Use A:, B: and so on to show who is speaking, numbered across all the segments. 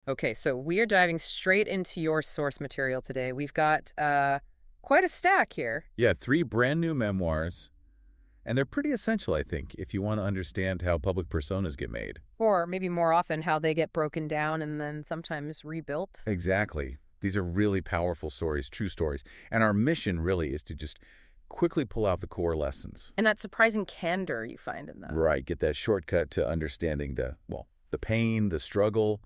A: Okay, so we are diving straight into your source material today. We've got quite a stack here.
B: Yeah, 3 brand new memoirs, and they're pretty essential, I think, if you want to understand how public personas get made.
A: Or maybe more often, how they get broken down and then sometimes rebuilt.
B: Exactly. These are really powerful stories, true stories. And our mission really is to just quickly pull out the core lessons.
A: And that surprising candor you find in them.
B: Right, get that shortcut to understanding the pain, the struggle,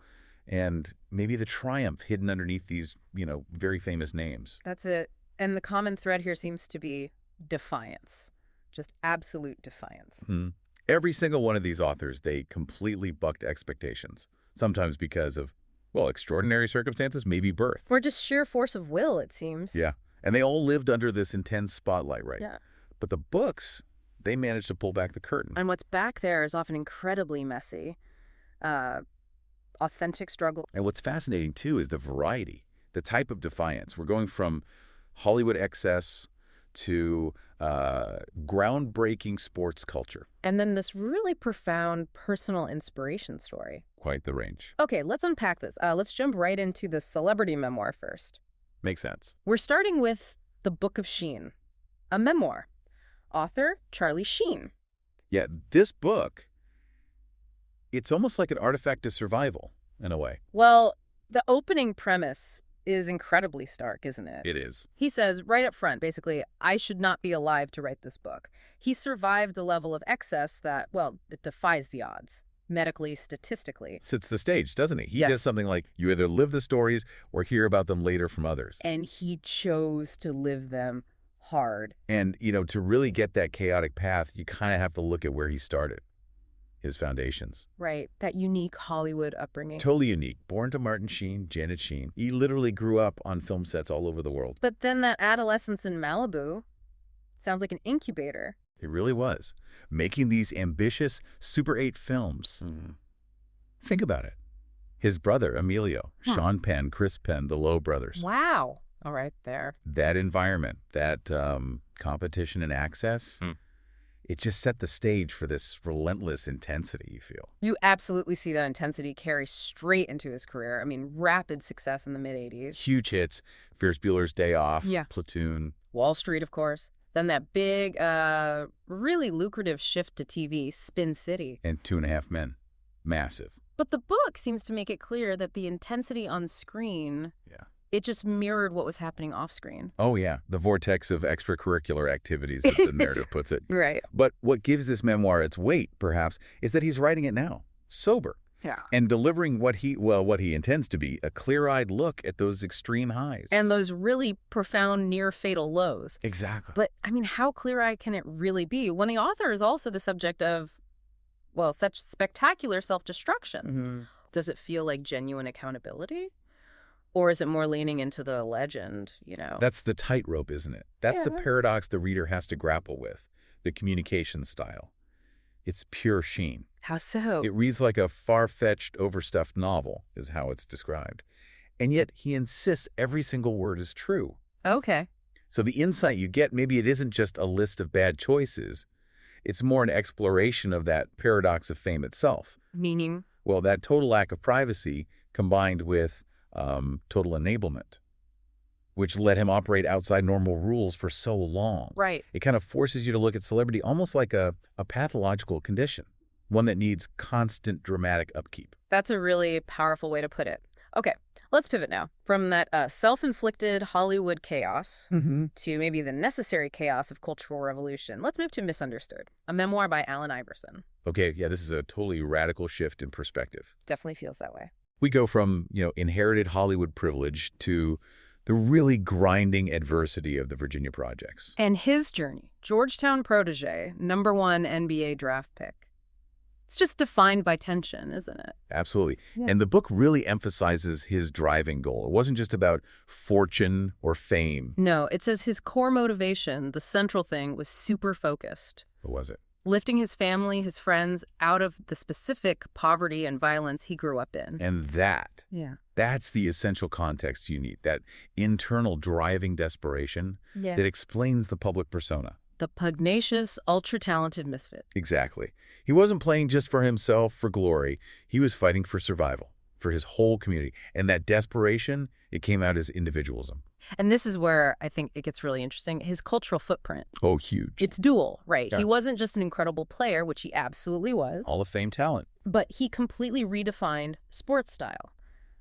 B: and maybe the triumph hidden underneath these, very famous names.
A: That's it. And the common thread here seems to be defiance. Just absolute defiance.
B: Every single one of these authors, they completely bucked expectations, sometimes because of, extraordinary circumstances, maybe birth.
A: Or just sheer force of will, it seems.
B: Yeah, and they all lived under this intense spotlight, right?
A: Yeah.
B: But the books, they managed to pull back the curtain.
A: And what's back there is often incredibly messy. Authentic struggle.
B: And what's fascinating, too, is the variety, the type of defiance. We're going from Hollywood excess to groundbreaking sports culture.
A: And then this really profound personal inspiration story.
B: Quite the range.
A: Okay, let's unpack this. Let's jump right into the celebrity memoir first.
B: Makes sense.
A: We're starting with the Book of Sheen, a memoir. Author, Charlie Sheen.
B: Yeah, this book, it's almost like an artifact of survival, in a way.
A: Well, the opening premise is incredibly stark, isn't it?
B: It is.
A: He says right up front, basically, I should not be alive to write this book. He survived a level of excess that, it defies the odds, medically, statistically.
B: Sets the stage, doesn't he? He
A: Yes.
B: does something like, you either live the stories or hear about them later from others.
A: And he chose to live them hard.
B: And, to really get that chaotic path, you kind of have to look at where he started, his foundations.
A: Right, that unique Hollywood upbringing.
B: Totally unique. Born to Martin Sheen, Janet Sheen. He literally grew up on film sets all over the world.
A: But then that adolescence in Malibu sounds like an incubator.
B: It really was. Making these ambitious Super 8 films. Think about it. His brother, Emilio, Sean Penn, Chris Penn, the Lowe brothers.
A: Wow. All right, there.
B: That environment, that competition and access, it just set the stage for this relentless intensity, you feel.
A: You absolutely see that intensity carry straight into his career. I mean, rapid success in the mid-'80s.
B: Huge hits. Ferris Bueller's Day Off,
A: Yeah.
B: Platoon.
A: Wall Street, of course. Then that big, really lucrative shift to TV, Spin City.
B: And 2.5 Men. Massive.
A: But the book seems to make it clear that the intensity on screen, it just mirrored what was happening off screen.
B: Oh, yeah. The vortex of extracurricular activities, as the narrative puts it.
A: Right.
B: But what gives this memoir its weight, perhaps, is that he's writing it now, sober.
A: Yeah.
B: And delivering what he intends to be, a clear-eyed look at those extreme highs.
A: And those really profound, near-fatal lows.
B: Exactly.
A: But, I mean, how clear-eyed can it really be when the author is also the subject of, such spectacular self-destruction? Does it feel like genuine accountability? Or is it more leaning into the legend,
B: That's the tightrope, isn't it? That's the
A: Yeah.
B: paradox the reader has to grapple with, the communication style. It's pure Sheen.
A: How so?
B: It reads like a far-fetched, overstuffed novel, is how it's described. And yet he insists every single word is true.
A: Okay.
B: So the insight you get, maybe it isn't just a list of bad choices. It's more an exploration of that paradox of fame itself.
A: Meaning?
B: Well, that total lack of privacy combined with total enablement, which let him operate outside normal rules for so long.
A: Right.
B: It kind of forces you to look at celebrity almost like a pathological condition, one that needs constant dramatic upkeep.
A: That's a really powerful way to put it. Okay, let's pivot now from that self-inflicted Hollywood chaos to maybe the necessary chaos of cultural revolution. Let's move to Misunderstood, a memoir by Allen Iverson.
B: Okay, yeah, this is a totally radical shift in perspective.
A: Definitely feels that way.
B: We go from, inherited Hollywood privilege to the really grinding adversity of the Virginia projects.
A: And his journey, Georgetown protege, #1 NBA draft pick. It's just defined by tension, isn't it?
B: Absolutely.
A: Yeah.
B: And the book really emphasizes his driving goal. It wasn't just about fortune or fame.
A: No, it says his core motivation, the central thing, was super focused.
B: What was it?
A: Lifting his family, his friends, out of the specific poverty and violence he grew up in.
B: And that's the essential context you need, that internal driving desperation that explains the public persona.
A: The pugnacious, ultra-talented misfit.
B: Exactly. He wasn't playing just for himself, for glory. He was fighting for survival for his whole community. And that desperation, it came out as individualism.
A: And this is where I think it gets really interesting. His cultural footprint.
B: Oh, huge.
A: It's dual, right?
B: Yeah.
A: He wasn't just an incredible player, which he absolutely was.
B: Hall of Fame talent.
A: But he completely redefined sports style,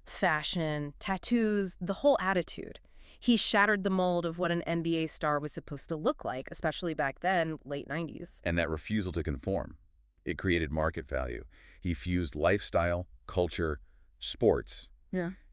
A: fashion, tattoos, the whole attitude. He shattered the mold of what an NBA star was supposed to look like, especially back then, late 90s.
B: And that refusal to conform, it created market value. He fused lifestyle, culture, sports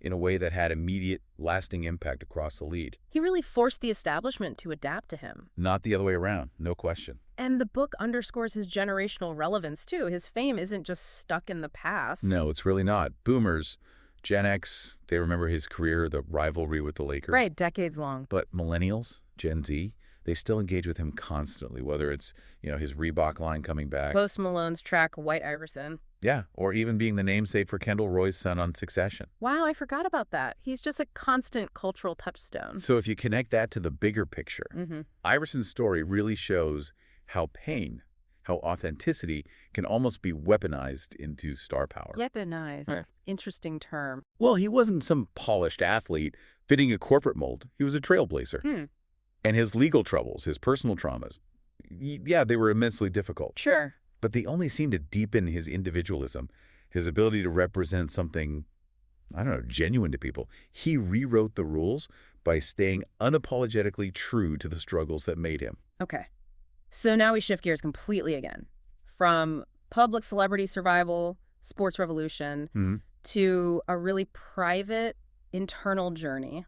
B: in a way that had immediate, lasting impact across the league.
A: He really forced the establishment to adapt to him.
B: Not the other way around, no question.
A: And the book underscores his generational relevance, too. His fame isn't just stuck in the past.
B: No, it's really not. Boomers, Gen X, they remember his career, the rivalry with the Lakers.
A: Right, decades long.
B: But millennials, Gen Z, they still engage with him constantly, whether it's, his Reebok line coming back.
A: Post Malone's track, White Iverson.
B: Yeah, or even being the namesake for Kendall Roy's son on Succession.
A: Wow, I forgot about that. He's just a constant cultural touchstone.
B: So if you connect that to the bigger picture, Iverson's story really shows how pain, how authenticity can almost be weaponized into star power.
A: Weaponized. Right. Interesting term.
B: Well, he wasn't some polished athlete fitting a corporate mold. He was a trailblazer. And his legal troubles, his personal traumas, yeah, they were immensely difficult.
A: Sure.
B: But they only seemed to deepen his individualism, his ability to represent something, genuine to people. He rewrote the rules by staying unapologetically true to the struggles that made him.
A: Okay. So now we shift gears completely again. From public celebrity survival, sports revolution, to a really private, internal journey.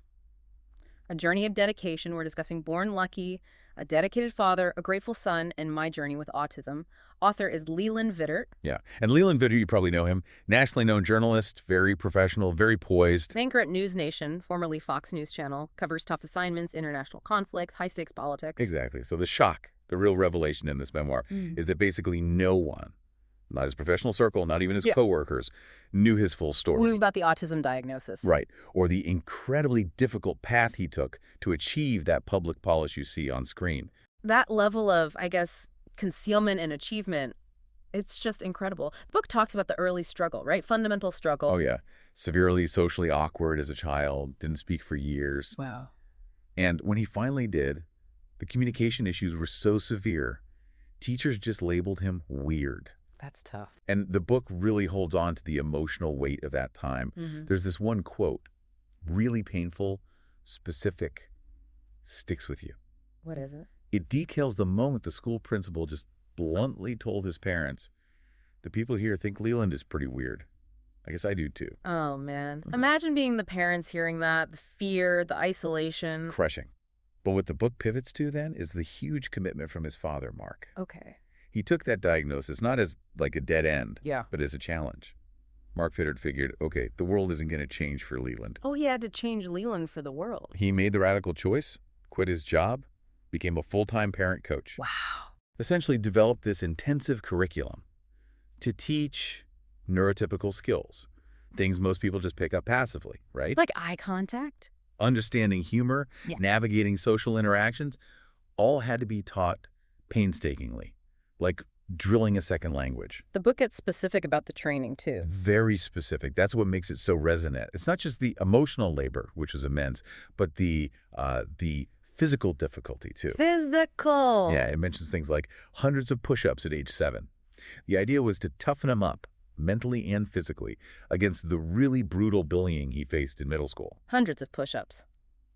A: A journey of dedication. We're discussing Born Lucky, a dedicated father, a grateful son, and my journey with autism. Author is Leland Vittert.
B: Yeah. And Leland Vittert, you probably know him. Nationally known journalist, very professional, very poised.
A: Anchor at News Nation, formerly Fox News Channel, covers tough assignments, international conflicts, high-stakes politics.
B: Exactly. So the shock, the real revelation in this memoir is that basically no one, not his professional circle, not even his coworkers, knew his full story.
A: About the autism diagnosis.
B: Right. Or the incredibly difficult path he took to achieve that public polish you see on screen.
A: That level of, concealment and achievement, it's just incredible. The book talks about the early struggle, right? Fundamental struggle.
B: Oh, yeah. Severely socially awkward as a child, didn't speak for years.
A: Wow.
B: And when he finally did, the communication issues were so severe, teachers just labeled him weird.
A: That's tough.
B: And the book really holds on to the emotional weight of that time. There's this one quote, really painful, specific, sticks with you.
A: What is it?
B: It details the moment the school principal just bluntly told his parents, the people here think Leland is pretty weird. I guess I do too.
A: Oh, man. Imagine being the parents hearing that, the fear, the isolation.
B: Crushing. But what the book pivots to then is the huge commitment from his father, Mark.
A: Okay.
B: He took that diagnosis not as like a dead end,
A: Yeah.
B: but as a challenge. Mark Vittert figured, okay, the world isn't going to change for Leland.
A: Oh, he had to change Leland for the world.
B: He made the radical choice, quit his job, became a full-time parent coach.
A: Wow.
B: Essentially developed this intensive curriculum to teach neurotypical skills, things most people just pick up passively, right?
A: Like eye contact?
B: Understanding humor, navigating social interactions, all had to be taught painstakingly, like drilling a second language.
A: The book gets specific about the training, too.
B: Very specific. That's what makes it so resonant. It's not just the emotional labor, which was immense, but the physical difficulty, too.
A: Physical!
B: Yeah, it mentions things like hundreds of push-ups at age 7. The idea was to toughen him up, mentally and physically, against the really brutal bullying he faced in middle school.
A: Hundreds of push-ups.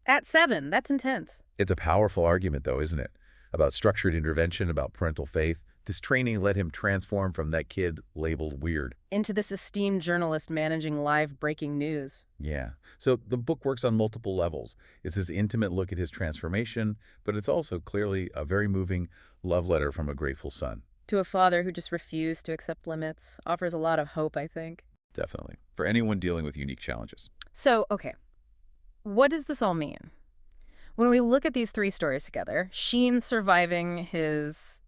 A: At 7, that's intense.
B: It's a powerful argument, though, isn't it? About structured intervention, about parental faith. This training let him transform from that kid labeled weird
A: into this esteemed journalist managing live breaking news.
B: Yeah. So the book works on multiple levels. It's this intimate look at his transformation, but it's also clearly a very moving love letter from a grateful son.
A: To a father who just refused to accept limits. Offers a lot of hope, I think.
B: Definitely. For anyone dealing with unique challenges.
A: So, okay. What does this all mean? When we look at these 3 stories together, Sheen surviving his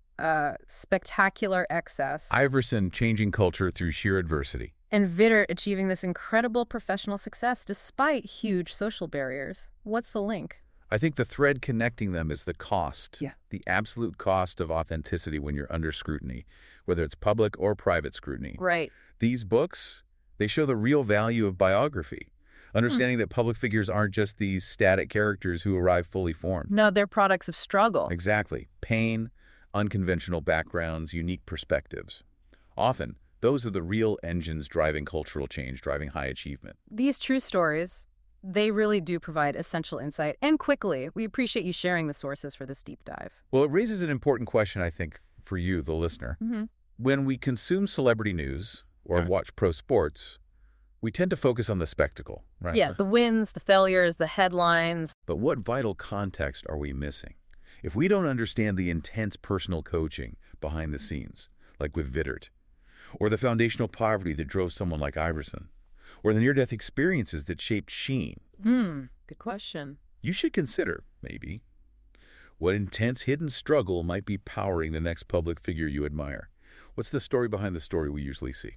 A: spectacular excess.
B: Iverson changing culture through sheer adversity.
A: And Vittert achieving this incredible professional success despite huge social barriers. What's the link?
B: I think the thread connecting them is the cost.
A: Yeah.
B: The absolute cost of authenticity when you're under scrutiny, whether it's public or private scrutiny.
A: Right.
B: These books, They show the real value of biography, understanding that public figures aren't just these static characters who arrive fully formed.
A: No, they're products of struggle.
B: Exactly. Pain, unconventional backgrounds, unique perspectives. Often, those are the real engines driving cultural change, driving high achievement.
A: These true stories, they really do provide essential insight, and quickly. We appreciate you sharing the sources for this deep dive.
B: Well, it raises an important question, I think, for you, the listener. When we consume celebrity news or watch pro sports, we tend to focus on the spectacle, right?
A: Yeah, the wins, the failures, the headlines.
B: But what vital context are we missing? If we don't understand the intense personal coaching behind the scenes, like with Vittert, or the foundational poverty that drove someone like Iverson, or the near-death experiences that shaped Sheen,
A: Good question.
B: you should consider, maybe, what intense hidden struggle might be powering the next public figure you admire. What's the story behind the story we usually see?